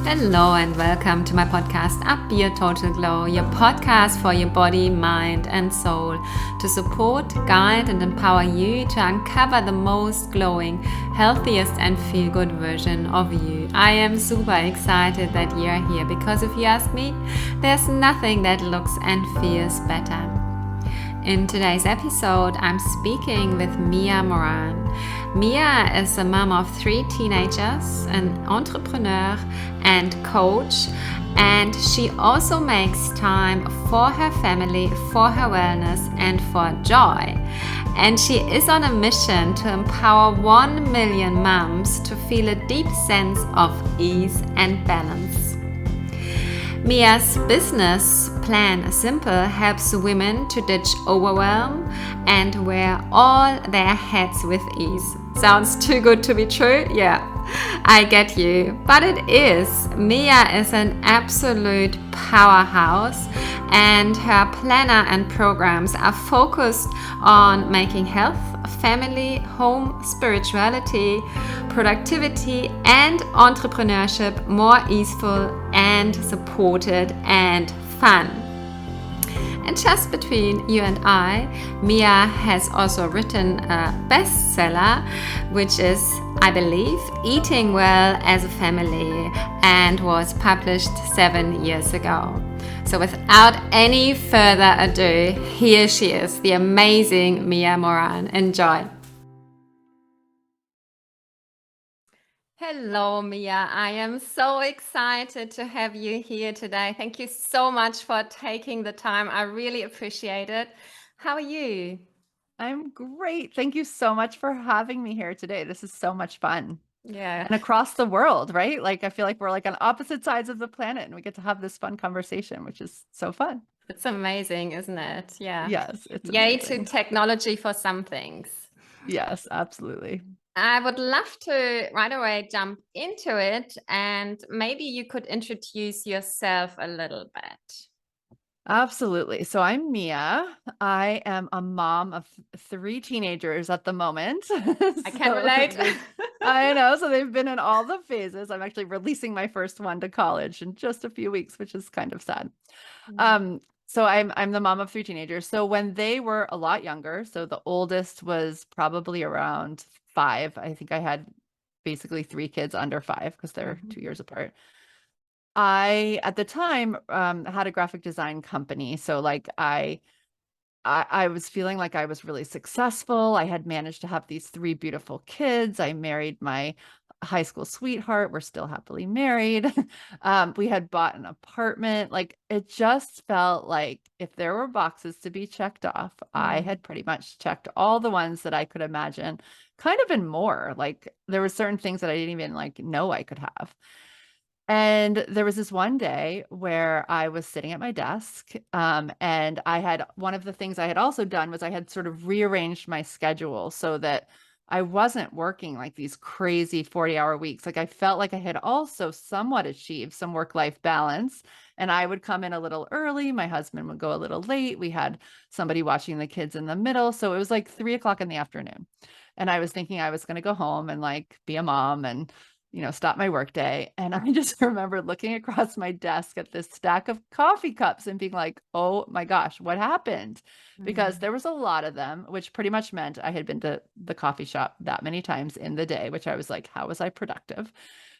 Hello and welcome to my podcast Up Your Total Glow, your podcast for your body, mind and soul to support, guide and empower you to uncover the most glowing, healthiest and feel-good version of you. I am super excited that you are here because if you ask me, there's nothing that looks and feels better. In today's episode, I'm speaking with Mia Moran. Mia is a mom of 3 teenagers, an entrepreneur and coach, and she also makes time for her family, for her wellness, and for joy. And she is on a mission to empower 1 million moms to feel a deep sense of ease and balance. Mia's business plan, Simple, helps women to ditch overwhelm and wear all their hats with ease. Sounds too good to be true? Yeah, I get you. But it is. Mia is an absolute powerhouse, and her planner and programs are focused on making health, family, home, spirituality, productivity, and entrepreneurship more easeful and supported and fun. And just between you and I, Mia has also written a bestseller, which is, I believe, Eating Well as a Family, and was published 7 years ago. So without any further ado, here she is, the amazing Mia Moran. Enjoy. Hello, Mia. I am so excited to have you here today. Thank you so much for taking the time. I really appreciate it. How are you? I'm great. Thank you so much for having me here today. This is so much fun. Yeah, And across the world, right? Like I feel like we're like on opposite sides of the planet and we get to have this fun conversation, which is so fun. it's amazing, isn't it? Yeah. Yes, it's Yay to amazing. technology for some things. Yes, absolutely. I would love to right away jump into it, and maybe you could introduce yourself a little bit. Absolutely. So I'm Mia. I am a mom of 3 teenagers at the moment. I can So relate. I know. So they've been in all the phases. I'm actually releasing my first one to college in just a few weeks, which is kind of sad. Mm, So I'm the mom of 3 teenagers. So when they were a lot younger, so the oldest was probably around 5. I think I had basically 3 kids under 5 because they're mhm, 2 years apart. I, at the time, had a graphic design company. So like I was feeling like I was really successful. I had managed to have these 3 beautiful kids. I married my high school sweetheart. We're still happily married. We had bought an apartment. Like it just felt like if there were boxes to be checked off, I mm, had pretty much checked all the ones that I could imagine, kind of and more. Like there were certain things that I didn't even like know I could have. And there was this one day where I was sitting at my desk, and I had one of the things I had also done was I had sort of rearranged my schedule so that I wasn't working like these crazy 40-hour weeks. Like I felt like I had also somewhat achieved some work-life balance, and I would come in a little early. My husband would go a little late. We had somebody watching the kids in the middle. So it was like 3 o'clock in the afternoon. And I was thinking I was going to go home and like be a mom and stop my workday. And I just remember looking across my desk at this stack of coffee cups and being like, oh my gosh, what happened? Because mm, there was a lot of them, which pretty much meant I had been to the coffee shop that many times in the day, which I was like, how was I productive?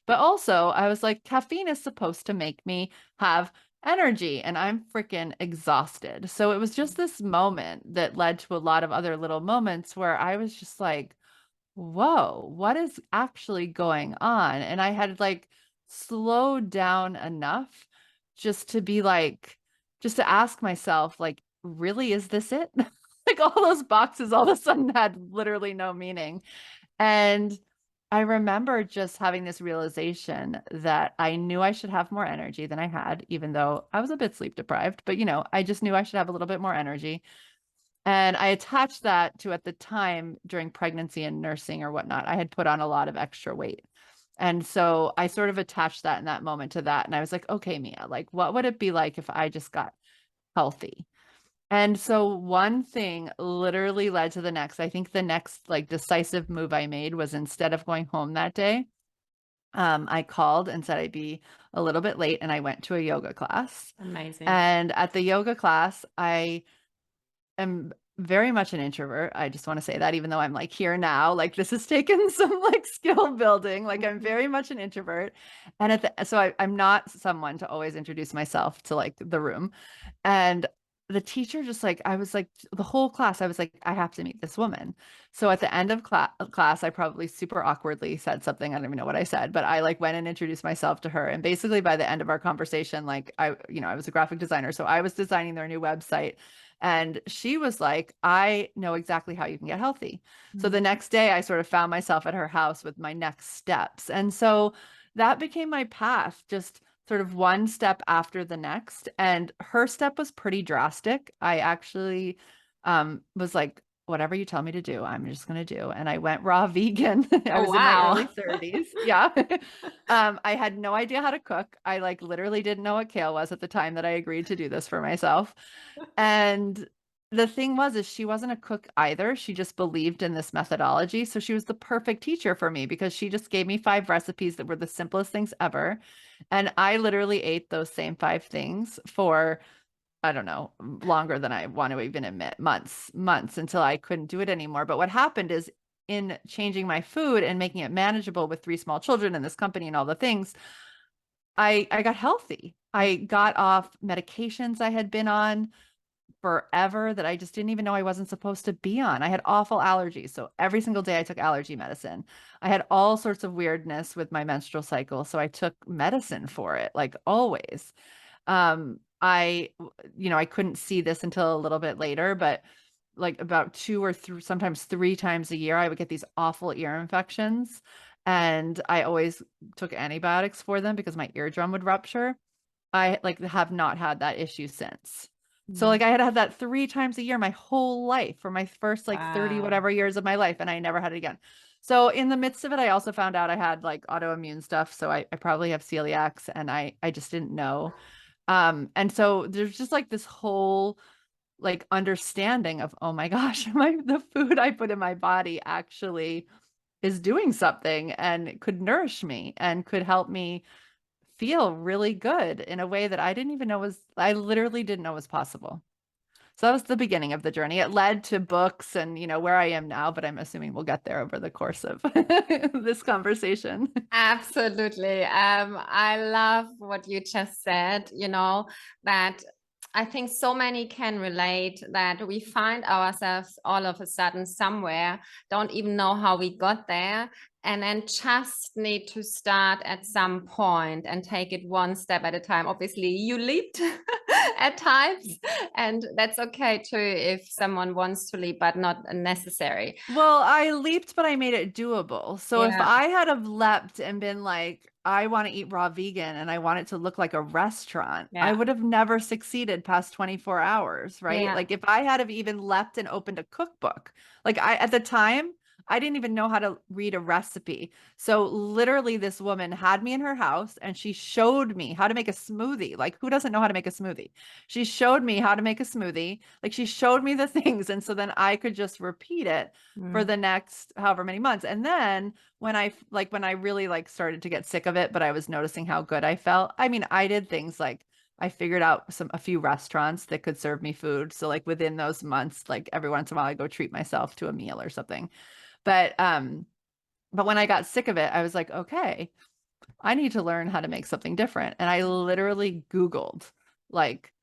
But also, I was like, caffeine is supposed to make me have energy, and I'm freaking exhausted. So it was just this moment that led to a lot of other little moments where I was just like, whoa, what is actually going on? And I had like slowed down enough just to be like, just to ask myself, like, really, is this it? Like all those boxes all of a sudden had literally no meaning. And I remember just having this realization that I knew I should have more energy than I had, even though I was a bit sleep deprived, but I just knew I should have a little bit more energy. And I attached that to, at the time during pregnancy and nursing or whatnot, I had put on a lot of extra weight. And so I sort of attached that in that moment to that. And I was like, okay, Mia, like, what would it be like if I just got healthy? And so one thing literally led to the next. I think the next like decisive move I made was instead of going home that day, I called and said I'd be a little bit late, and I went to a yoga class. Amazing. And at the yoga class, I am very much an introvert. I just want to say that, even though I'm like here now, like this has taken some like skill building. Like I'm Mhm. very much an introvert. And I'm not someone to always introduce myself to like the room. And the teacher just like, I was like, the whole class, I was like, I have to meet this woman. So at the end of class, I probably super awkwardly said something. I don't even know what I said, but I like went and introduced myself to her. And basically by the end of our conversation, like I was a graphic designer. So I was designing their new website. And she was like, I know exactly how you can get healthy. So the next day, I sort of found myself at her house with my next steps. And so that became my path, just sort of one step after the next. And her step was pretty drastic. I actually was like, whatever you tell me to do, I'm just going to do. And I went raw vegan. I Oh, was in my early wow. 30s. Yeah. I had no idea how to cook. I like literally didn't know what kale was at the time that I agreed to do this for myself. And the thing was, is she wasn't a cook either. She just believed in this methodology. So she was the perfect teacher for me because she just gave me 5 recipes that were the simplest things ever. And I literally ate those same 5 things for, I don't know, longer than I want to even admit, months until I couldn't do it anymore. But what happened is, in changing my food and making it manageable with 3 small children and this company and all the things, I got healthy. I got off medications I had been on forever that I just didn't even know I wasn't supposed to be on. I had awful allergies. So every single day I took allergy medicine. I had all sorts of weirdness with my menstrual cycle. So I took medicine for it, like always. I couldn't see this until a little bit later, but like about 2 or 3, sometimes 3 times a year, I would get these awful ear infections. And I always took antibiotics for them because my eardrum would rupture. I like have not had that issue since. So like Mhm. I had had that 3 times a year my whole life for my first like 30 Wow. whatever years of my life, and I never had it again. So in the midst of it, I also found out I had like autoimmune stuff. So I probably have celiacs, and I just didn't know. And so there's just like this whole like understanding of, oh my gosh, the food I put in my body actually is doing something and could nourish me and could help me feel really good in a way that I literally didn't know was possible. So that was the beginning of the journey. It led to books and, where I am now, but I'm assuming we'll get there over the course of this conversation. Absolutely. I love what you just said, that I think so many can relate that we find ourselves all of a sudden somewhere, don't even know how we got there, and then just need to start at some point and take it one step at a time. Obviously, you leaped at times, and that's okay too if someone wants to leap, but not necessary. Well, I leaped, but I made it doable. So if Yeah, I had have leapt and been like, I want to eat raw vegan and I want it to look like a restaurant, I yeah, would have never succeeded past 24 hours, right? yeah. Like if I had have even leapt and opened a cookbook, like at the time, I didn't even know how to read a recipe. So literally this woman had me in her house and she showed me how to make a smoothie. Like who doesn't know how to make a smoothie? She showed me how to make a smoothie. Like she showed me the things. And so then I could just repeat it for Mm. the next however many months. And then when I really like started to get sick of it, but I was noticing how good I felt. I mean, I did things like I figured out a few restaurants that could serve me food. So like within those months, like every once in a while I go treat myself to a meal or something. But when I got sick of it, I was like, okay, I need to learn how to make something different. And I literally Googled like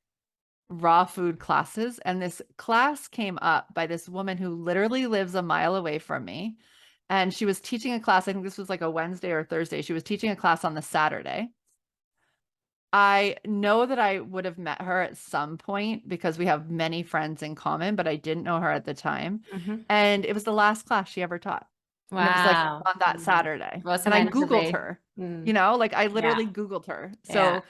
raw food classes. And this class came up by this woman who literally lives a mile away from me. And she was teaching a class. I think this was like a Wednesday or Thursday. She was teaching a class on the Saturday. I know that I would have met her at some point because we have many friends in common, but I didn't know her at the time. Mhm. And it was the last class she ever taught. And it was like Wow. on that Mm. Saturday. Was And I meant to Googled be. her, Mm. like I Yeah. literally Googled her. Yeah. So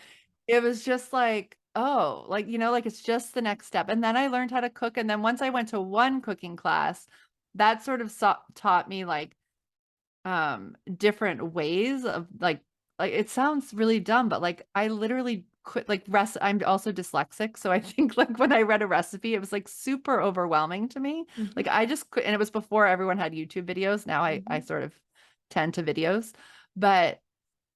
it was just like, oh, like, like it's just the next step. And then I learned how to cook. And then once I went to one cooking class, that sort of taught me like different ways of like it sounds really dumb, but like I literally quit like I'm also dyslexic, so I think like when I read a recipe it was like super overwhelming to me. Like Mhm. I just quit, and it was before everyone had YouTube videos. Now I Mhm. sort of tend to videos, but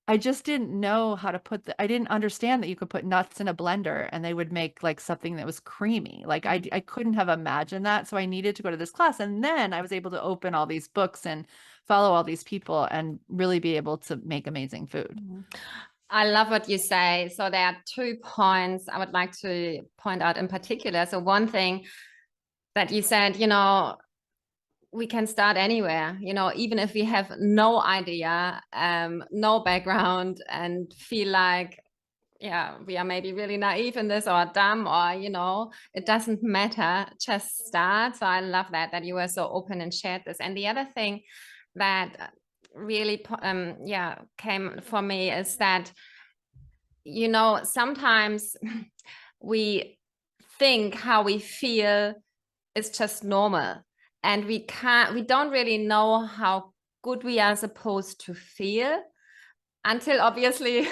I just didn't know how to I didn't understand that you could put nuts in a blender and they would make like something that was creamy. Like I couldn't have imagined that. So I needed to go to this class. And then I was able to open all these books and follow all these people and really be able to make amazing food. I love what you say. So there are 2 points I would like to point out in particular. So one thing that you said, we can start anywhere, even if we have no idea, no background, and feel like, yeah, we are maybe really naive in this or dumb, or, it doesn't matter, just start. So I love that you were so open and shared this. And the other thing that really, came for me is that, sometimes we think how we feel is just normal, and we don't really know how good we are supposed to feel until obviously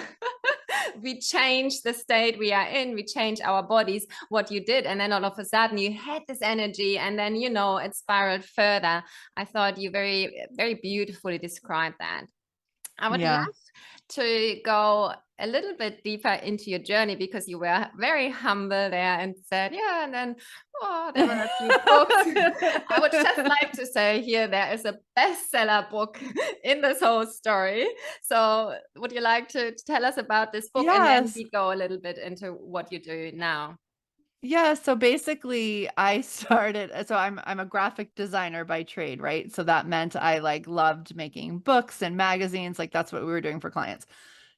we change the state we are in, we change our bodies, what you did, and then all of a sudden you had this energy, and then it spiraled further. I thought you very, very beautifully described that. I would Yeah. love to go a little bit deeper into your journey, because you were very humble there and said, yeah, and then, there were a few books. I would just like to say here, there is a bestseller book in this whole story. So would you like to tell us about this book? And then Yes. we go a little bit into what you do now. Yeah, so basically I started so I'm a graphic designer by trade, right? So that meant I like loved making books and magazines, like that's what we were doing for clients.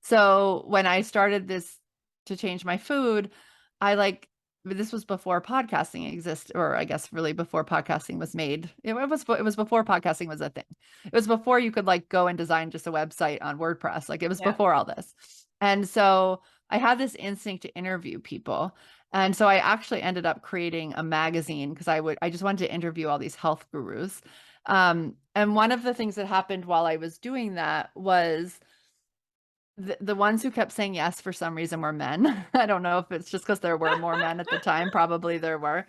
So when I started this to change my food, I like this was before podcasting existed, or I guess really before podcasting was made. It was before podcasting was a thing. It was before you could like go and design just a website on WordPress. Like it was Yeah. before all this. And so I had this instinct to interview people. And so I actually ended up creating a magazine because I just wanted to interview all these health gurus. And one of the things that happened while I was doing that was the ones who kept saying yes for some reason were men. I don't know if it's just because there were more men at the time. Probably there were.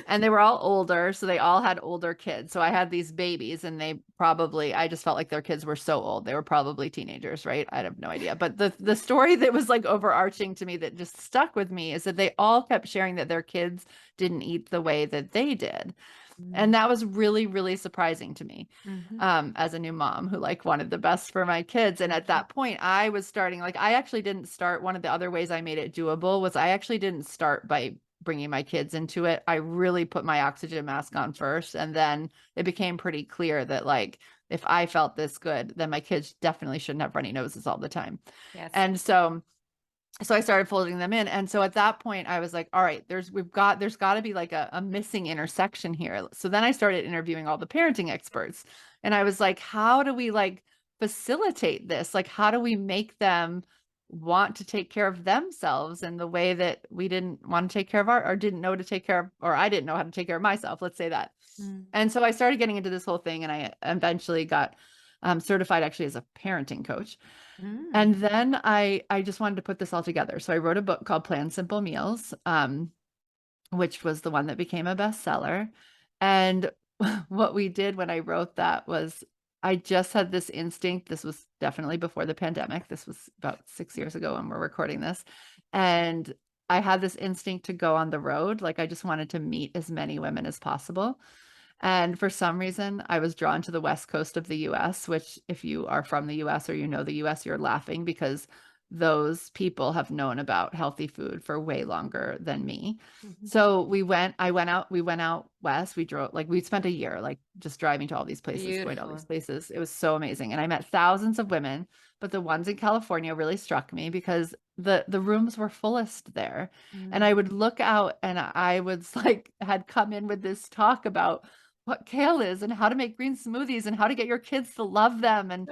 And they were all older. So they all had older kids. So I had these babies and I just felt like their kids were so old. They were probably teenagers, right? I have no idea. But the story that was like overarching to me that just stuck with me is that they all kept sharing that their kids didn't eat the way that they did. And that was really, really surprising to me, as a new mom who like wanted the best for my kids. And at that point, I was starting, like, I actually didn't start. One of the other ways I made it doable was I actually didn't start by bringing my kids into it. I really put my oxygen mask on first. And then it became pretty clear that like, if I felt this good, then my kids definitely shouldn't have runny noses all the time. Yes. And so I started folding them in. And so at that point I was like, all right, there's got to be like a missing intersection here. So then I started interviewing all the parenting experts, and I was like, how do we like facilitate this? Like, how do we make them want to take care of themselves in the way that we didn't want to take care of or didn't know to take care of, or I didn't know how to take care of myself. Let's say that. And so I started getting into this whole thing, and I eventually got certified actually as a parenting coach. And then I just wanted to put this all together. So I wrote a book called Plan Simple Meals, which was the one that became a bestseller. And what we did when I wrote that was I just had this instinct. This was definitely before the pandemic. This was about 6 years ago when we're recording this. And I had this instinct to go on the road. Like I just wanted to meet as many women as possible. And for some reason, I was drawn to the West Coast of the US, which, if you are from the US or you know the US, you're laughing because those people have known about healthy food for way longer than me. So we went out west. We drove, like, we spent a year, like, just driving to all these places, going to all these places. It was so amazing. And I met thousands of women, but the ones in California really struck me because the rooms were fullest there. And I would look out and I was like, had come in with this talk about what kale is and how to make green smoothies and how to get your kids to love them and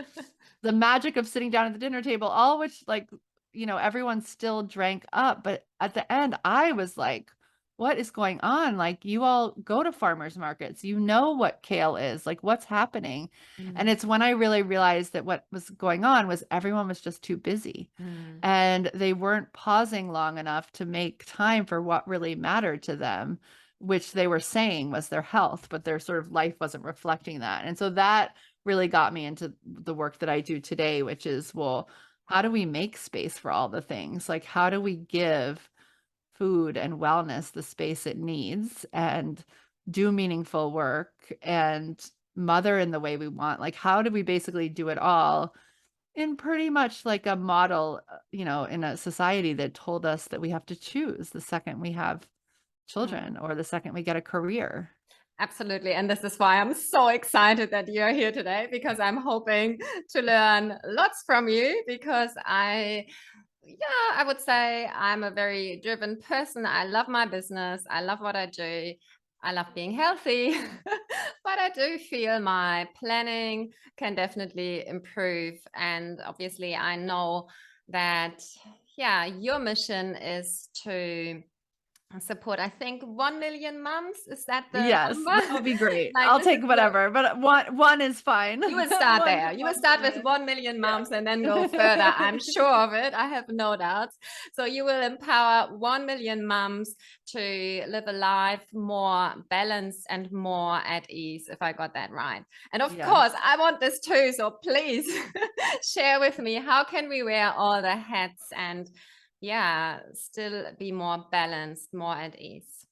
the magic of sitting down at the dinner table, all which, like, everyone still drank up. But at the end, I was like, what is going on? Like, you all go to farmers markets, you know what kale is, like, what's happening? And it's when I really realized that what was going on was everyone was just too busy and they weren't pausing long enough to make time for what really mattered to them, which they were saying was their health, but their sort of life wasn't reflecting that. And so that really got me into the work that I do today, which is, well, how do we make space for all the things? Like, how do we give food and wellness the space it needs and do meaningful work and mother in the way we want? Like, how do we basically do it all in pretty much like a model, in a society that told us that we have to choose the second we have children or the second we get a career? Absolutely. And this is why I'm so excited that you're here today, because I'm hoping to learn lots from you, because I would say I'm a very driven person. I love my business. I love what I do. I love being healthy, but I do feel my planning can definitely improve. And obviously, I know that, yeah, your mission is to support, I think, 1 million moms. Is that the Yes, that number? would be great. Like, I'll this is take your, whatever, but one is fine. you will start 1 there. to You will 1 start with million. 1 million Yeah. moms and then go further. I'm sure of it. I have no doubts. So you will empower 1 million moms to live a life more balanced and more at ease, if I got that right. And of course, Yes. I want this too. So please share with me, how can we wear all the hats and, yeah, still be more balanced, more at ease?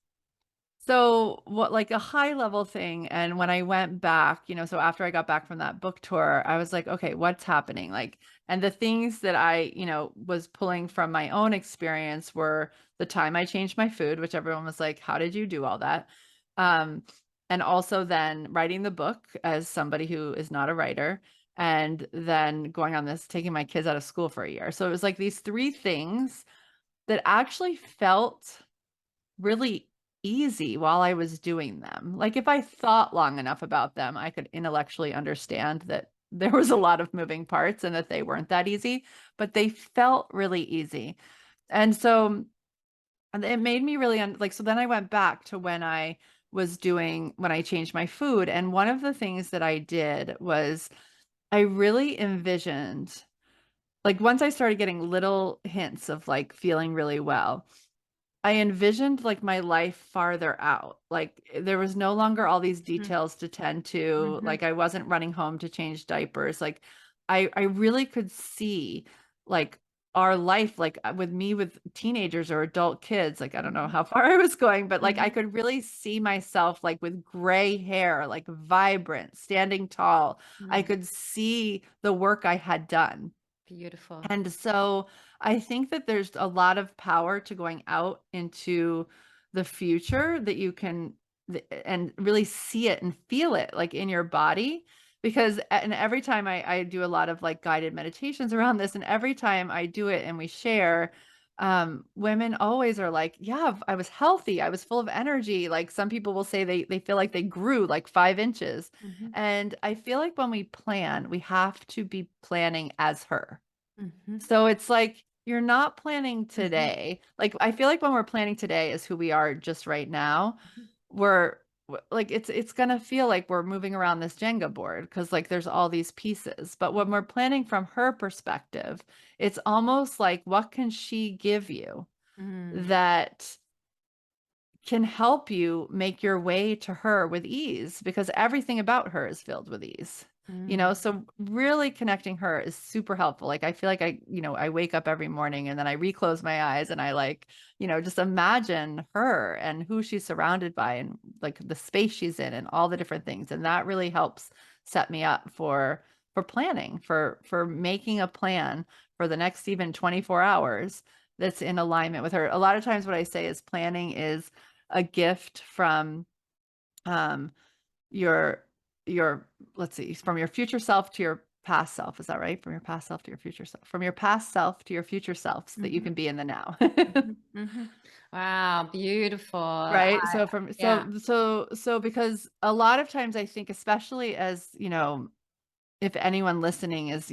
So what like a high level thing, and when I went back, so after I got back from that book tour, I was like, okay, what's happening? Like, and the things that I, was pulling from my own experience were the time I changed my food, which everyone was like, how did you do all that? Um, and also then writing the book as somebody who is not a writer, and then going on this, taking my kids out of school for a year. So it was like these three things that actually felt really easy while I was doing them. Like if I thought long enough about them, I could intellectually understand that there was a lot of moving parts and that they weren't that easy, but they felt really easy. And so and it made me really like, so then I went back to when I changed my food. And one of the things that I did was I really envisioned, like once I started getting little hints of like feeling really well, I envisioned like my life farther out. Like there was no longer all these details to tend to. Mm-hmm. Like I wasn't running home to change diapers. Like I really could see like our life, like with me with teenagers or adult kids. Like I don't know how far I was going, but like I Mm-hmm. could really see myself like with gray hair, like vibrant, standing tall. I Mm. could see the work I had done. Beautiful. And so I think that there's a lot of power to going out into the future that you can and really see it and feel it like in your body. Because and every time I do a lot of like guided meditations around this, and every time I do it and we share, women always are like, yeah, I was healthy, I was full of energy. Like some people will say they feel like they grew like 5 inches. Mm-hmm. And I feel like when we plan, we have to be planning as her. Mm-hmm. So it's like you're not planning Mm-hmm. today. Like I feel like when we're planning today is who we are just right now. We're like it's gonna feel like we're moving around this Jenga board because like there's all these pieces. But when we're planning from her perspective, it's almost like what can she give you Mm-hmm. that can help you make your way to her with ease because everything about her is filled with ease. Mm-hmm. So really connecting her is super helpful. Like I feel like I wake up every morning and then I reclose my eyes and I like, just imagine her and who she's surrounded by and like the space she's in and all the different things. And that really helps set me up for planning, for making a plan for the next even 24 hours that's in alignment with her. A lot of times what I say is planning is a gift from um your let's see, from your future self to your past self. Is that right? From your past self to your future self. From your past self to your future self so that you Mm-hmm. can be in the now. Mm-hmm. Mm-hmm. Wow, beautiful. Right? So from Yeah. so because a lot of times I think especially as, if anyone listening is,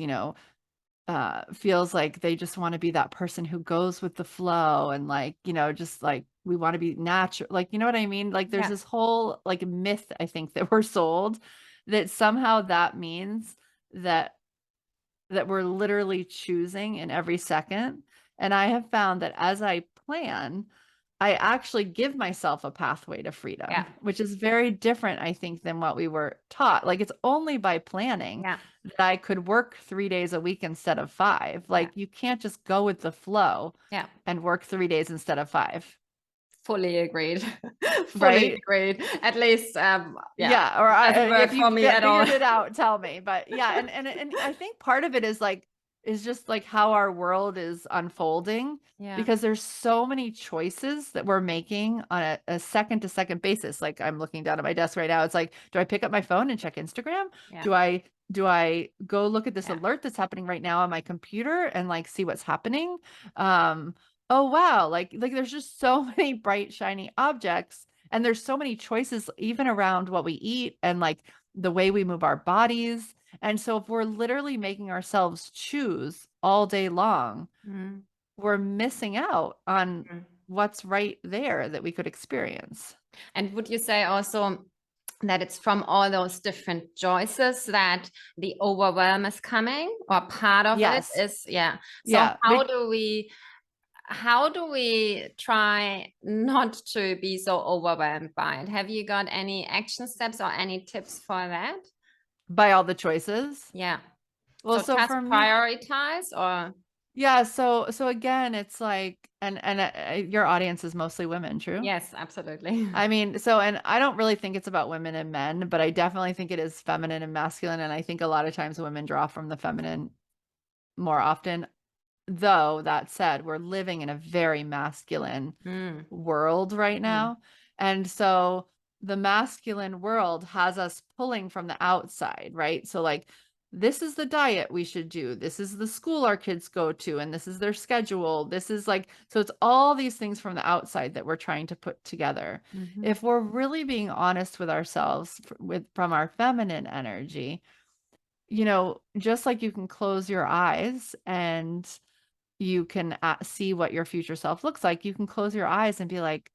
feels like they just want to be that person who goes with the flow and like, just like we want to be natural. Like, you know what I mean? Like there's Yeah. this whole like myth, I think, that we're sold that somehow that means that we're literally choosing in every second. And I have found that as I plan, I actually give myself a pathway to freedom, Yeah. which is very different, I think, than what we were taught. Like, it's only by planning Yeah. that I could work 3 days a week instead of 5. Yeah. Like, you can't just go with the flow Yeah. and work 3 days instead of 5. Fully agreed. Fully Right? agreed. At least, yeah, Yeah. Or doesn't work if for you've me at all. figured it out, tell me. But yeah, and I think part of it is like, is just like how our world is unfolding, Yeah. because there's so many choices that we're making on a second to second basis. Like, I'm looking down at my desk right now. It's like, do I pick up my phone and check Instagram? Yeah. Do I go look at this Yeah. alert that's happening right now on my computer and like see what's happening? Oh wow, like there's just so many bright shiny objects, and there's so many choices even around what we eat and like the way we move our bodies. And so if we're literally making ourselves choose all day long, Mm. we're missing out on Mm. what's right there that we could experience. And would you say also that it's from all those different choices that the overwhelm is coming, or part of it Yes. is, yeah. So Yeah. how do we try not to be so overwhelmed by it? Have you got any action steps or any tips for that? By all the choices. Yeah. Well, So so just for me, prioritize, or yeah, so again, it's like, and your audience is mostly women, true? yes, absolutely. I mean, so, and I don't really think it's about women and men, but I definitely think it is feminine and masculine. And I think a lot of times women draw from the feminine more often. Though that said, we're living in a very masculine Mm. world right Mm. now. And so the masculine world has us pulling from the outside, right? So like, this is the diet we should do. This is the school our kids go to, and this is their schedule. This is like, so it's all these things from the outside that we're trying to put together. Mm-hmm. If we're really being honest with ourselves from our feminine energy, just like you can close your eyes and you can see what your future self looks like, you can close your eyes and be like,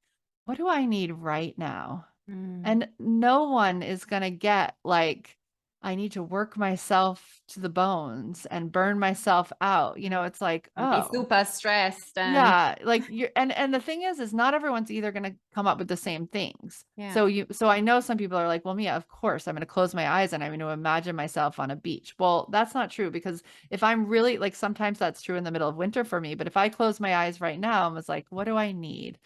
what do I need right now? Mm. And no one is going to get like, I need to work myself to the bones and burn myself out. It's like, And be oh, super stressed and yeah, like you're, and the thing is not everyone's either going to come up with the same things. yeah. So I know some people are like, well, Mia, of course I'm going to close my eyes and I'm going to imagine myself on a beach. Well, that's not true, because if I'm really like, sometimes that's true in the middle of winter for me, but if I close my eyes right now and was like, what do I need?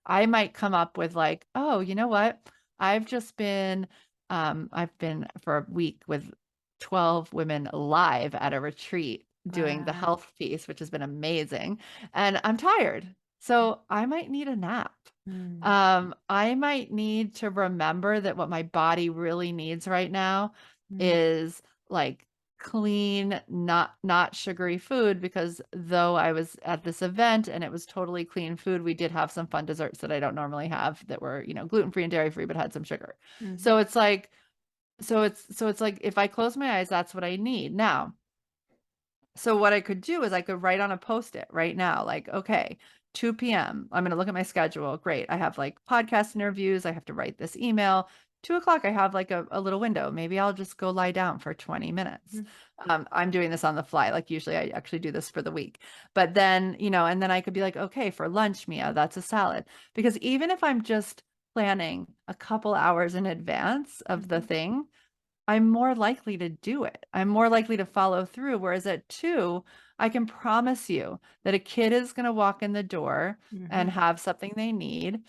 I might come up with like, oh, you know what? I've just been, I've been for a week with 12 women live at a retreat doing the Wow. health piece, which has been amazing. And I'm tired. So I might need a nap. Mm. I might need to remember that what my body really needs right now Mm. is like clean, not sugary food, because though I was at this event and it was totally clean food, we did have some fun desserts that I don't normally have that were, gluten-free and dairy-free, but had some sugar. Mhm. So it's like, so it's like, if I close my eyes, that's what I need. Now, so what I could do is I could write on a Post-it right now, like, okay, 2 p.m. I'm going to look at my schedule. Great. I have like podcast interviews. I have to write this email. 2 o'clock, I have like a little window. Maybe I'll just go lie down for 20 minutes. I'm doing this on the fly. Like, usually I actually do this for the week, but then, and then I could be like, okay, for lunch, Mia, that's a salad. Because even if I'm just planning a couple hours in advance of the thing, I'm more likely to do it. I'm more likely to follow through. Whereas at 2, I can promise you that a kid is going to walk in the door and have something they need.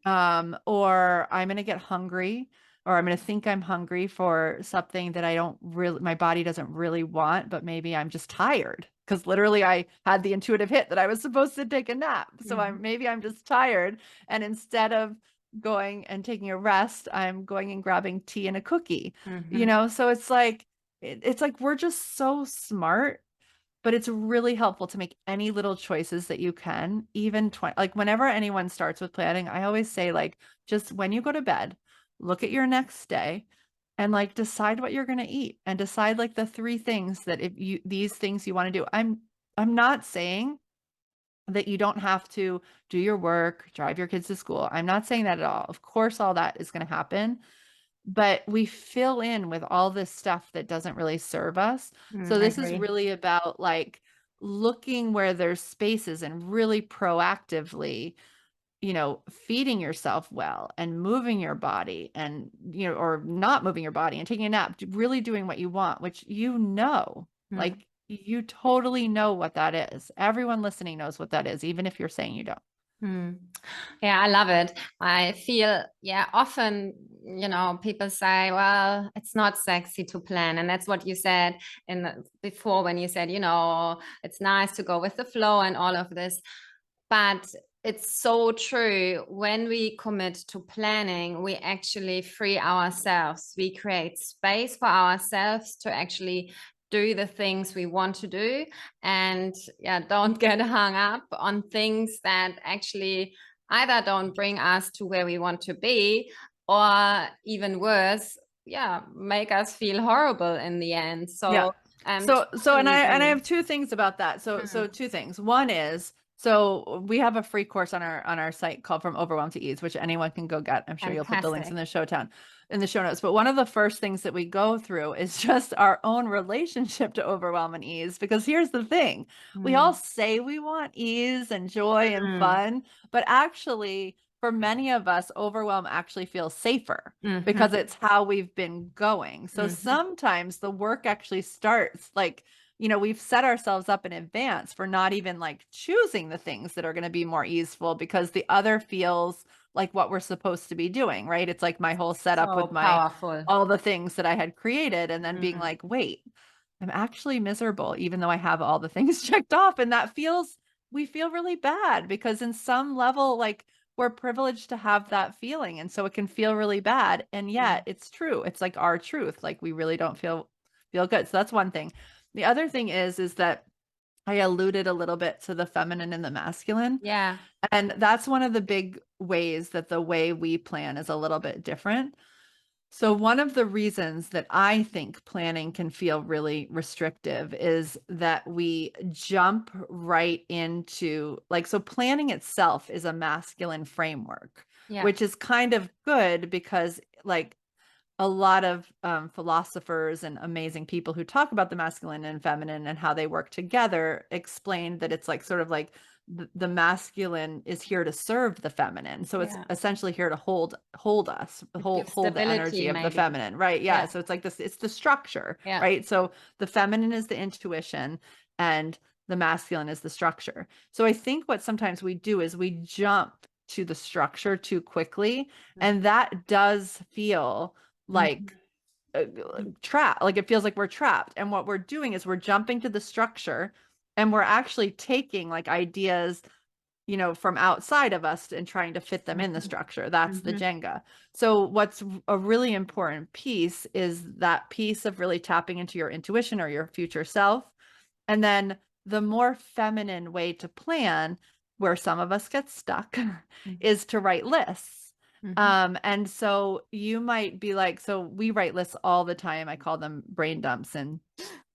Or I'm going to get hungry, or I'm going to think I'm hungry for something that my body doesn't really want, but maybe I'm just tired, because literally I had the intuitive hit that I was supposed to take a nap. So maybe I'm just tired. And instead of going and taking a rest, I'm going and grabbing tea and a cookie, so it's like, we're just so smart. But it's really helpful to make any little choices that you can, even 20, like whenever anyone starts with planning, I always say, like, just when you go to bed, look at your next day and like decide what you're going to eat, and decide like the 3 things that these things you want to do. I'm not saying that you don't have to do your work, drive your kids to school. I'm not saying that at all. Of course, all that is going to happen, but we fill in with all this stuff that doesn't really serve us. So I this is agree. really about like looking where there's spaces and really proactively feeding yourself well and moving your body and, or not moving your body and taking a nap, really doing what you want, which, like you totally know what that is. Everyone listening knows what that is, even if you're saying you don't. Yeah, I love it. I feel, often, people say, well, it's not sexy to plan. And that's what you said before when you said, it's nice to go with the flow and all of this. But it's so true. When we commit to planning, we actually free ourselves. We create space for ourselves to actually do the things we want to do, and don't get hung up on things that actually either don't bring us to where we want to be, or even worse, make us feel horrible in the end. So and I have two things about that. So two things. One is, so we have a free course on our site called From Overwhelm to Ease, which anyone can go get. I'm sure you'll put the links in the show notes. But one of the first things that we go through is just our own relationship to overwhelm and ease. Because here's the thing, we all say we want ease and joy and fun, but actually, for many of us, overwhelm actually feels safer because it's how we've been going. So sometimes the work actually starts like, we've set ourselves up in advance for not even like choosing the things that are going to be more easeful because the other feels like what we're supposed to be doing, right? It's like my whole setup with all the things that I had created, and then being like, wait, I'm actually miserable, even though I have all the things checked off. And we feel really bad because in some level, like, we're privileged to have that feeling. And so it can feel really bad. And yet it's true. It's like our truth. Like, we really don't feel good. So that's one thing. The other thing is that I alluded a little bit to the feminine and the masculine. Yeah. And that's one of the big ways that the way we plan is a little bit different. So one of the reasons that I think planning can feel really restrictive is that we jump right into, like, so planning itself is a masculine framework, which is kind of good because, like, a lot of philosophers and amazing people who talk about the masculine and feminine and how they work together explain that it's like sort of like the masculine is here to serve the feminine. So it's essentially here to hold us, hold the energy of the feminine, right? Yeah. So it's like this, it's the structure, right? So the feminine is the intuition and the masculine is the structure. So I think what sometimes we do is we jump to the structure too quickly, and that does feel like trapped. Like, it feels like we're trapped. And what we're doing is we're jumping to the structure, and we're actually taking like ideas, from outside of us and trying to fit them in the structure. That's the Jenga. So what's a really important piece is that piece of really tapping into your intuition or your future self. And then the more feminine way to plan, where some of us get stuck, is to write lists. And so you might be like, so we write lists all the time. I call them brain dumps in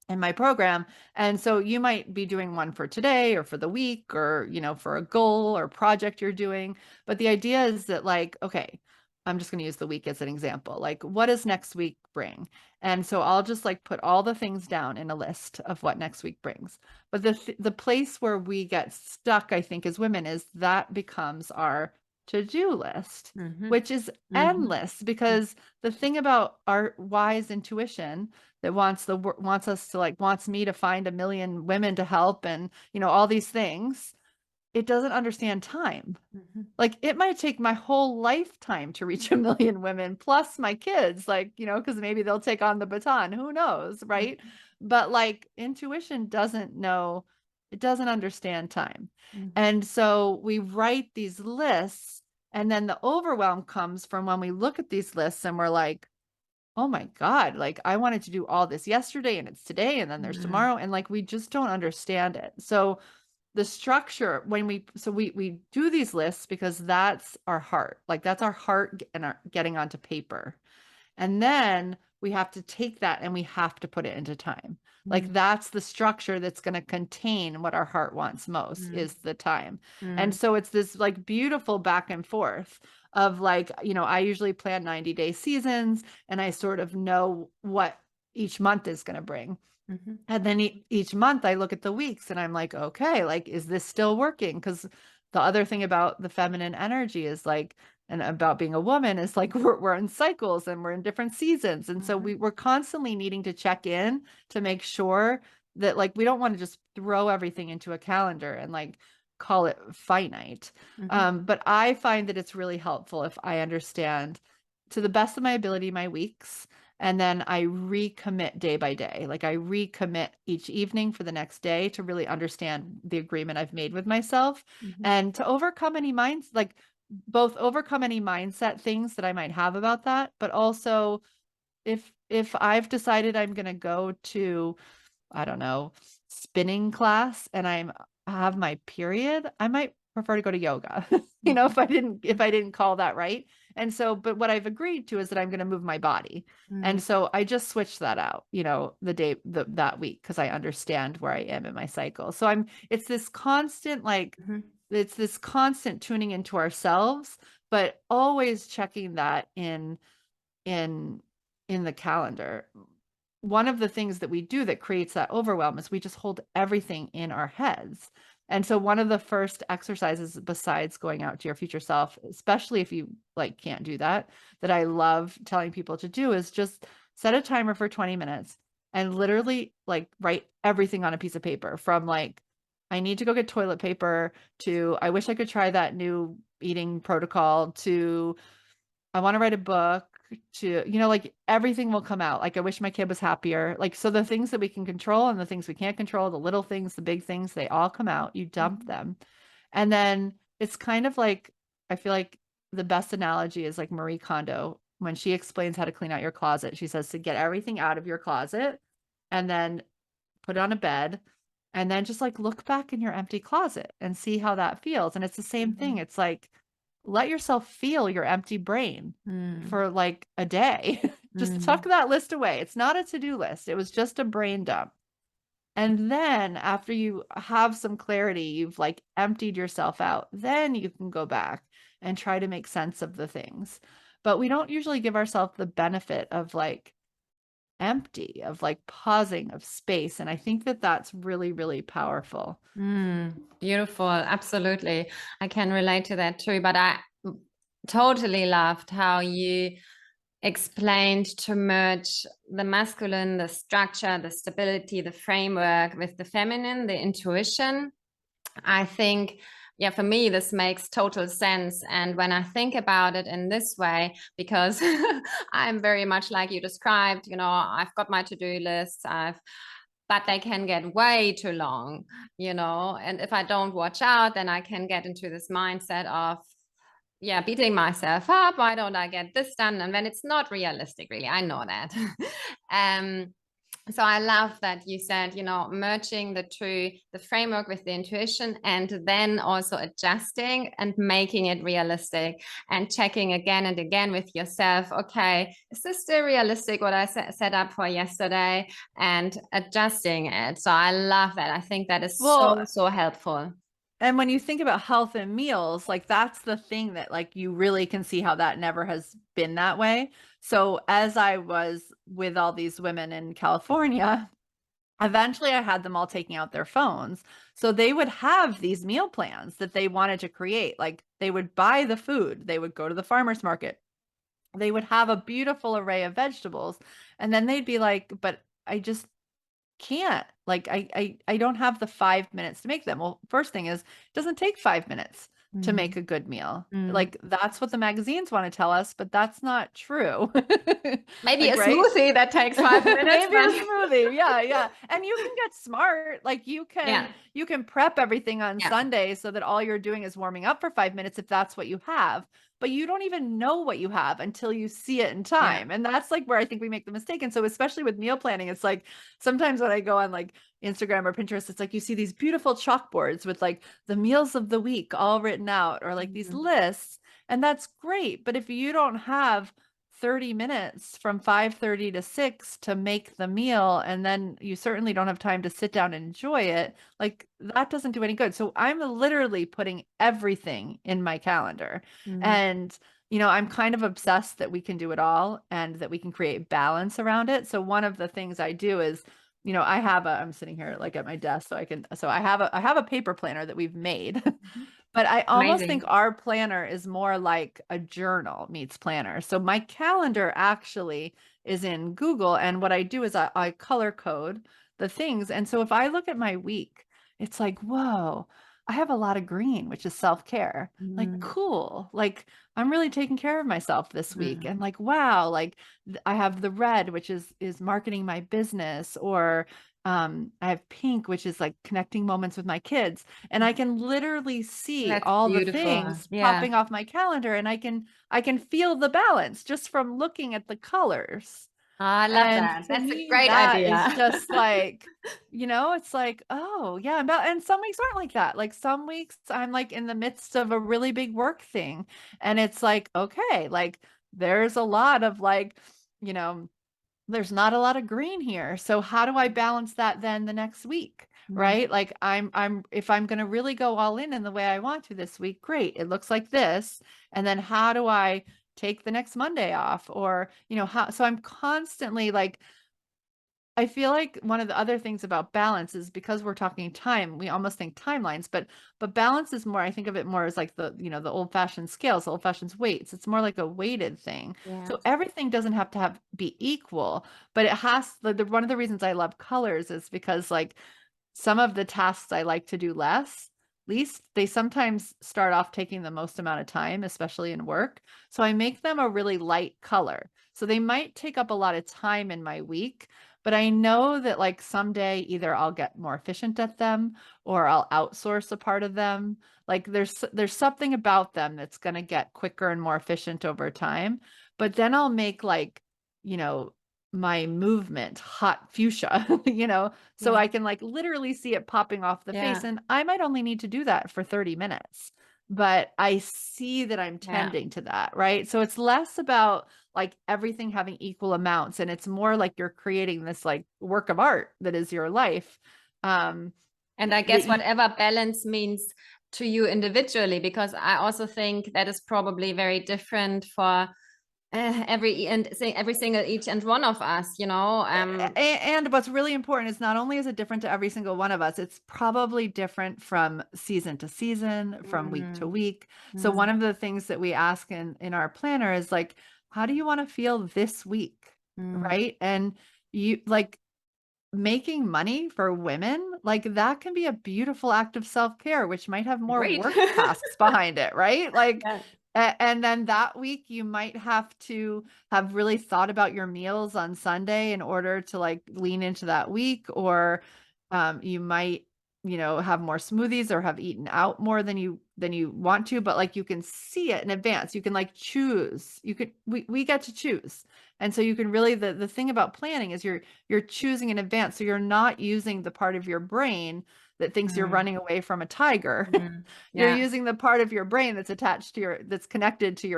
my program. And so you might be doing one for today or for the week or, for a goal or project you're doing. But the idea is that, like, okay, I'm just going to use the week as an example. Like, what does next week bring? And so I'll just like put all the things down in a list of what next week brings. But the place where we get stuck, I think, as women, is that becomes our to-do list, which is endless, because the thing about our wise intuition that wants me to find 1 million women to help and, all these things, it doesn't understand time. Like, it might take my whole lifetime to reach 1 million women plus my kids, like, because maybe they'll take on the baton, who knows, right? But like, intuition doesn't know, it doesn't understand time. And so we write these lists, and then the overwhelm comes from when we look at these lists and we're like, oh my God, like, I wanted to do all this yesterday, and it's today, and then there's tomorrow. And like, we just don't understand it. So the structure, when we do these lists, because that's our heart, like, that's our heart and our getting onto paper. And then we have to take that and we have to put it into time. Like, that's the structure that's going to contain what our heart wants most, is the time. And so it's this like beautiful back and forth of like, I usually plan 90-day seasons, and I sort of know what each month is going to bring. And then each month I look at the weeks and I'm like, okay, like, is this still working? Because the other thing about the feminine energy is like, and about being a woman is like, we're in cycles and we're in different seasons. And so we're constantly needing to check in to make sure that like, we don't want to just throw everything into a calendar and like call it finite. But I find that it's really helpful if I understand to the best of my ability, my weeks, and then I recommit day by day. Like I recommit each evening for the next day to really understand the agreement I've made with myself and to overcome any minds, like both overcome any mindset things that I might have about that, but also if I've decided I'm going to go to, I don't know, spinning class and I have my period, I might prefer to go to yoga, if I didn't call that right. And so, but what I've agreed to is that I'm going to move my body. And so I just switched that out, that week, because I understand where I am in my cycle. So it's this constant, like, it's this constant tuning into ourselves, but always checking that in the calendar. One of the things that we do that creates that overwhelm is we just hold everything in our heads. And so one of the first exercises, besides going out to your future self, especially if you like can't do that I love telling people to do, is just set a timer for 20 minutes and literally like write everything on a piece of paper, from like, I need to go get toilet paper, to I wish I could try that new eating protocol, to I want to write a book, to, like everything will come out. Like I wish my kid was happier. Like, so the things that we can control and the things we can't control, the little things, the big things, they all come out. You dump them. And then it's kind of like, I feel like the best analogy is like Marie Kondo, when she explains how to clean out your closet. She says to get everything out of your closet and then put it on a bed, and then just like look back in your empty closet and see how that feels. And it's the same thing. It's like, let yourself feel your empty brain for like a day. Just tuck that list away. It's not a to-do list. It was just a brain dump. And then after you have some clarity, you've like emptied yourself out, then you can go back and try to make sense of the things. But we don't usually give ourselves the benefit of like empty, of like pausing, of space. And I think that that's really, really powerful. Beautiful. Absolutely. I can relate to that too. But I totally loved how you explained to merge the masculine, the structure, the stability, the framework with the feminine, the intuition. I think, yeah, for me, this makes total sense. And when I think about it in this way, because I'm very much like you described, I've got my to-do lists, but they can get way too long, and if I don't watch out, then I can get into this mindset of, beating myself up. Why don't I get this done? And when it's not realistic, really, I know that. So I love that you said, merging the two, the framework with the intuition, and then also adjusting and making it realistic and checking again and again with yourself. Okay, is this still realistic what I set up for yesterday? And adjusting it. So I love that. I think that is so helpful. And when you think about health and meals, like that's the thing that like you really can see how that never has been that way. So as I was with all these women in California, eventually I had them all taking out their phones. So they would have these meal plans that they wanted to create. Like they would buy the food, they would go to the farmer's market, they would have a beautiful array of vegetables. And then they'd be like, but I just can't, like, I don't have the 5 minutes to make them. Well, first thing is, it doesn't take 5 minutes to make a good meal. Like that's what the magazines want to tell us, but that's not true. Maybe like, a smoothie that takes 5 minutes. Maybe a smoothie. Yeah. And you can get smart. Like you can prep everything on Sunday so that all you're doing is warming up for 5 minutes if that's what you have. But you don't even know what you have until you see it in time. And that's like where I think we make the mistake. And so especially with meal planning, it's like sometimes when I go on like Instagram or Pinterest, it's like you see these beautiful chalkboards with like the meals of the week all written out, or like these lists. And that's great. But if you don't have 30 minutes from 5:30 to 6 to make the meal, and then you certainly don't have time to sit down and enjoy it, like that doesn't do any good. So I'm literally putting everything in my calendar. And I'm kind of obsessed that we can do it all and that we can create balance around it. So one of the things I do is, I'm sitting here like at my desk, so I have a paper planner that we've made. But I almost think Amazing. our planner is more like a journal meets planner. So my calendar actually is in Google. And what I do is I color code the things. And so if I look at my week, it's like, whoa, I have a lot of green, which is self-care. Like, Mm, cool. Like, I'm really taking care of myself this week. mm. And like, wow, like I have the red, which is marketing my business, or I have pink, which is like connecting moments with my kids. And I can literally see That's all the beautiful. things Yeah. popping off my calendar, and I can feel the balance just from looking at the colors. I love And that. to That's a me, great that is idea. just like, it's like, oh yeah. And some weeks aren't like that. Like some weeks I'm like in the midst of a really big work thing. And it's like, okay, like there's a lot of like, you know, there's not a lot of green here. So how do I balance that then the next week? Mm, Right? Like if I'm going to really go all in the way I want to this week, great. It looks like this. And then how do I take the next Monday off? Or, so I'm constantly like, I feel like one of the other things about balance is because we're talking time, we almost think timelines, but balance is more, I think of it more as like the old-fashioned scales, the old-fashioned weights. It's more like a weighted thing. So yes. everything doesn't have to be equal, but it has one of the reasons I love colors is because like some of the tasks I like to do least, they sometimes start off taking the most amount of time, especially in work. So I make them a really light color. So they might take up a lot of time in my week, but I know that like someday either I'll get more efficient at them or I'll outsource a part of them. Like there's something about them that's going to get quicker and more efficient over time. But then I'll make like, you know, my movement hot fuchsia, so Yeah. I can like literally see it popping off the face. Yeah. And I might only need to do that for 30 minutes, but I see that I'm Yeah. tending to that, right? So it's less about like everything having equal amounts, and it's more like you're creating this like work of art that is your life. Um, And I that guess you whatever balance means to you individually, because I also think that is probably very different for every single each and one of us, you know. And what's really important is not only is it different to every single one of us, it's probably different from season to season, from week to Mm, week. So one mm, of the things that we ask in our planner is like, how do you want to feel this week? mm. Right? And you like making money for women, like that can be a beautiful act of self-care, which might have more Great. work tasks behind it, right? Like, Yeah. and then that week you might have to have really thought about your meals on Sunday in order to like lean into that week, or you might, have more smoothies or have eaten out more than you want to, but like you can see it in advance. You can like choose. We get to choose. And so you can really the thing about planning is you're choosing in advance. So you're not using the part of your brain that thinks you're Mm, running away from a tiger. mm. You're Yeah. using the part of your brain that's connected to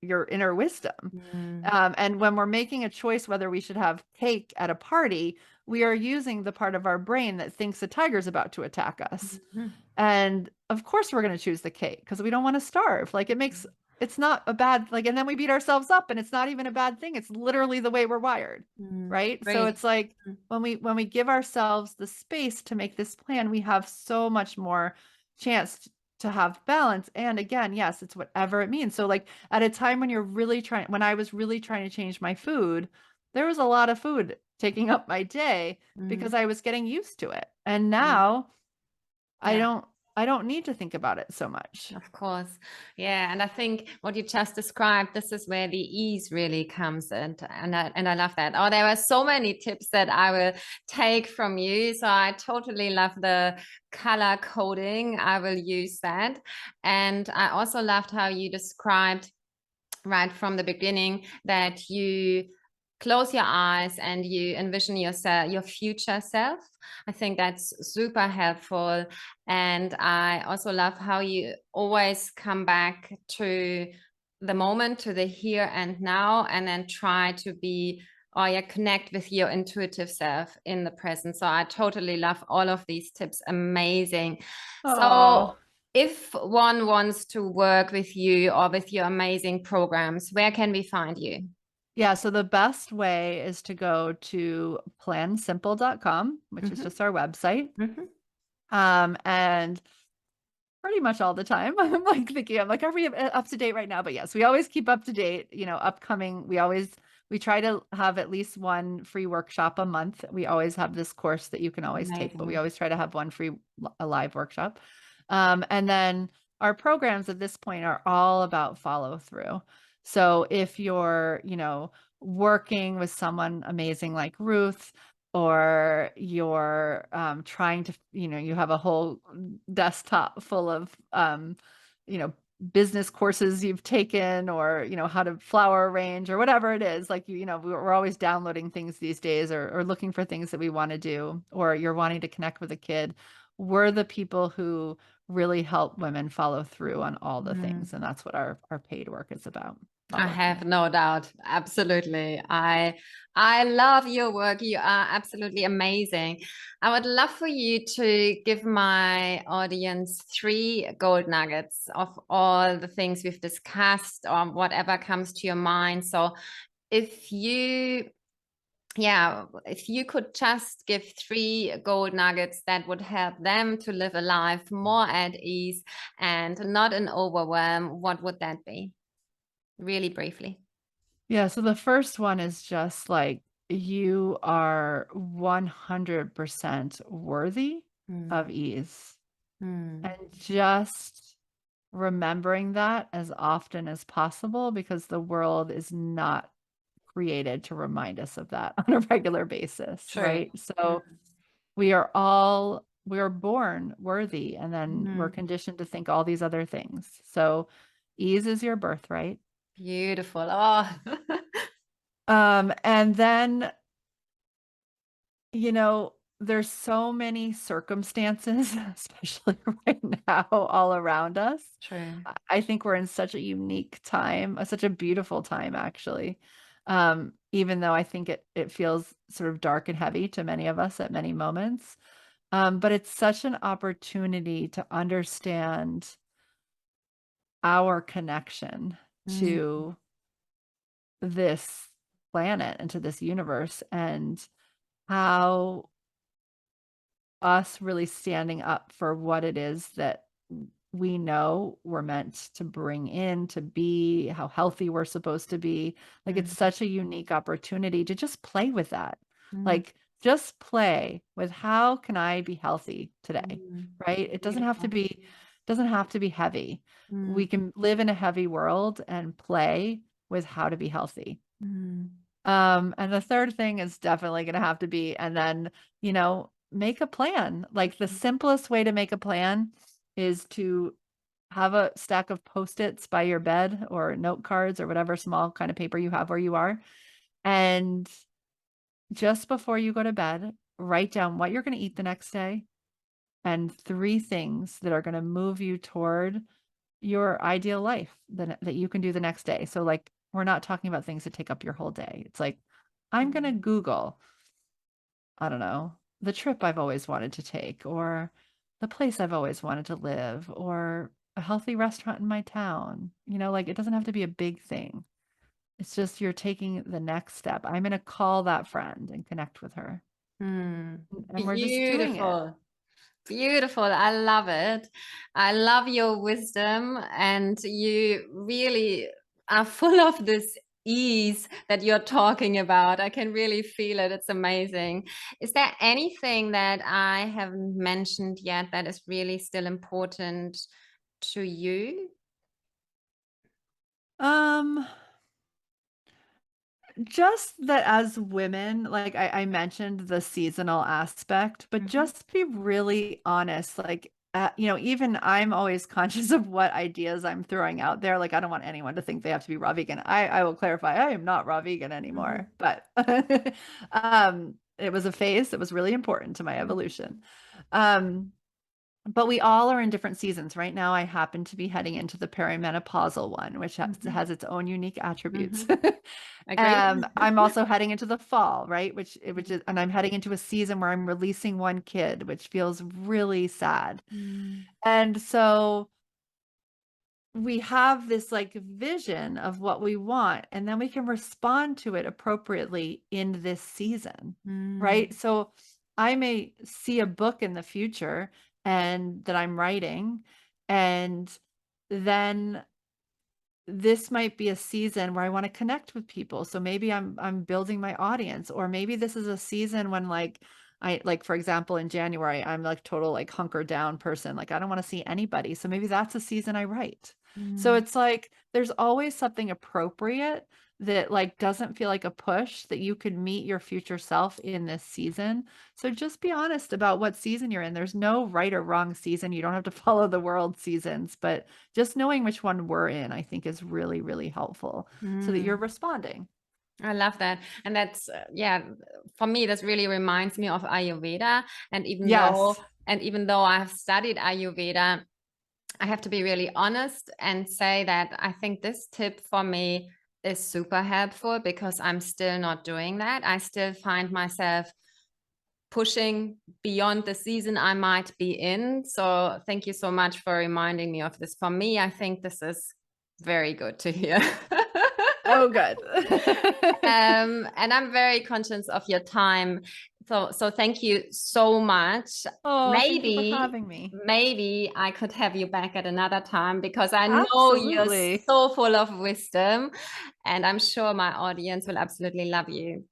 your inner wisdom. Mm, And when we're making a choice whether we should have cake at a party, we are using the part of our brain that thinks a tiger's about to attack us. mhm, And of course we're going to choose the cake because we don't want to starve. Like it's not a bad, like, and then we beat ourselves up and it's not even a bad thing. It's literally the way we're wired. Right. So Great. it's like Mm, when we give ourselves the space to make this plan, we have so much more chance to have balance. And again, yes, it's whatever it means. So like at a time when I was really trying to change my food, there was a lot of food taking up my day mm, because I was getting used to it. And mm. now I Yeah. don't I don't need to think about it so much. Of course. Yeah. And I think what you just described, this is where the ease really comes in. And I love that. Oh, there are so many tips that I will take from you. So I totally love the color coding. I will use that. And I also loved how you described right from the beginning that you close your eyes and you envision yourself, your future self. I think that's super helpful. And I also love how you always come back to the moment, to the here and now, and then try to be or yeah, connect with your intuitive self in the present. So I totally love all of these tips. Amazing. So Oh, if one wants to work with you or with your amazing programs, where can we find you? yeah. So the best way is to go to plansimple.com, which is Mm-hmm. just our website. Mm-hmm. And Pretty much all the time. I'm like thinking, I'm like, are we up to date right now? But yes, we always keep up to date, upcoming. We try to have at least one free workshop a month. We always have this course that you can always take, but we Amazing. always try to have one free a live workshop. And then our programs at this point are all about follow through. So if you're, working with someone amazing like Ruth, or you're trying to, you have a whole desktop full of, you know, business courses you've taken, or, how to flower arrange or whatever it is. Like, we're always downloading things these days, or looking for things that we want to do, or you're wanting to connect with a kid. We're the people who really help women follow through on all the things. And that's what our paid work is about. I Follow through. have no doubt. Absolutely. I love your work. You are absolutely amazing. I would love for you to give my audience 3 gold nuggets of all the things we've discussed or whatever comes to your mind. So if you if you could just give 3 gold nuggets that would help them to live a life more at ease and not an overwhelm, what would that be? Really briefly. Yeah, so the first one is just like, you are 100% worthy of Mm, ease. mm, And just remembering that as often as possible, because the world is not created to remind us of that on a regular basis, true. right? So we are born worthy, and then we're Mm, conditioned to think all these other things. So ease is your birthright. beautiful. Oh, And then, there's so many circumstances, especially right now, all around us. true. I think we're in such a unique time, such a beautiful time, actually. Even though I think it feels sort of dark and heavy to many of us at many moments. But it's such an opportunity to understand our connection Mm, to this planet and to this universe, and how us really standing up for what it is that we know we're meant to bring in, to be, how healthy we're supposed to be. Like, it's mm, such a unique opportunity to just play with that. mm, Like, just play with, how can I be healthy today? mm. Right? It Beautiful. doesn't have to be heavy. Mm, We can live in a heavy world and play with how to be healthy. mm, And the third thing is definitely going to have to be, and then, make a plan. Like, the simplest way to make a plan is to have a stack of Post-its by your bed, or note cards, or whatever small kind of paper you have where you are. And just before you go to bed, write down what you're going to eat the next day, and 3 things that are going to move you toward your ideal life that you can do the next day. So, like, we're not talking about things that take up your whole day. It's like, I'm going to mm, Google, I don't know, the trip I've always wanted to take, or the place I've always wanted to live, or a healthy restaurant in my town. Like, it doesn't have to be a big thing. It's just, you're taking the next step. I'm going to call that friend and connect with her. mm. And we're just doing it. Beautiful. Beautiful. I love it. I love your wisdom, and you really are full of this ease that you're talking about. I can really feel it. It's amazing. Is there anything that I haven't mentioned yet that is really still important to you? Um, Just that, as women, like, I mentioned the seasonal aspect, but Mhm, just be really honest. Like, even I'm always conscious of what ideas I'm throwing out there. Like, I don't want anyone to think they have to be raw vegan. I will clarify, I am not raw vegan mhm, anymore, but it was a phase that was really important to my mhm, evolution. Um, but we all are in different seasons. Right now, I happen to be heading into the perimenopausal one, which mhm, has its own unique attributes. mhm. Agreed. I'm also heading into the fall, right? Which Mm, is, and I'm heading into a season where I'm releasing one kid, which feels really sad. mm, And so we have this, like, vision of what we want, and then we can respond to it appropriately in this season, mm, right? So I may see a book in the future and that I'm writing, And then this might be a season where I want to connect with people. So maybe I'm building my audience, or maybe this is a season when like I like, for example, in January, I'm like total like hunker down person. Like I don't want to see anybody. So maybe that's a season I write. So Mm. it's like there's always something appropriate that like doesn't feel like a push, that you could meet your future self in this season. So just be honest about what season you're in. There's no right or wrong season. You don't have to follow the world seasons, but just knowing which one we're in, I think is really, really helpful so that you're Mm. responding. I love that. And that's, yeah, for me, this really reminds me of Ayurveda. And Yes. even though I've studied Ayurveda, I have to be really honest and say that I think this tip for me is super helpful because I'm still not doing that. I still find myself pushing beyond the season I might be in. So thank you so much for reminding me of this. For me, I think this is very good to hear. Oh, good. And I'm very conscious of your time. So thank you so much. Oh, thank you for Maybe, having me. maybe I could have you back at another time because I know you're Absolutely. so full of wisdom, and I'm sure my audience will absolutely love you.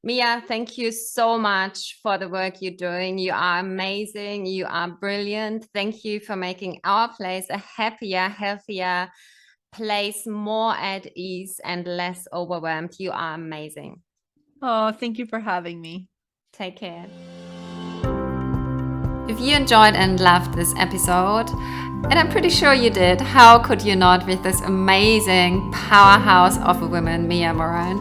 Mia, thank you so much for the work you're doing. You are amazing. You are brilliant. Thank you for making our place a happier, healthier place, more at ease and less overwhelmed. You are amazing. Oh, thank you for having me. Take care. If you enjoyed and loved this episode, and I'm pretty sure you did, how could you not with this amazing powerhouse of a woman, Mia Moran?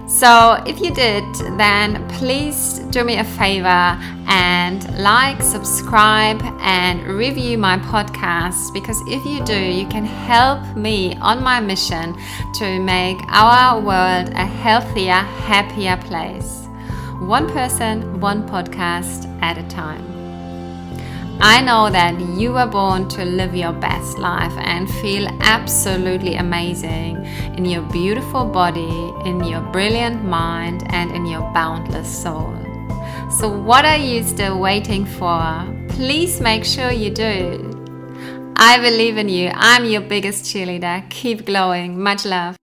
So if you did, then please do me a favor and like, subscribe, and review my podcast, because if you do, you can help me on my mission to make our world a healthier, happier place. One person, one podcast at a time. I know that you were born to live your best life and feel absolutely amazing in your beautiful body, in your brilliant mind, and in your boundless soul. So what are you still waiting for? Please make sure you do. I believe in you. I'm your biggest cheerleader. Keep glowing. Much love.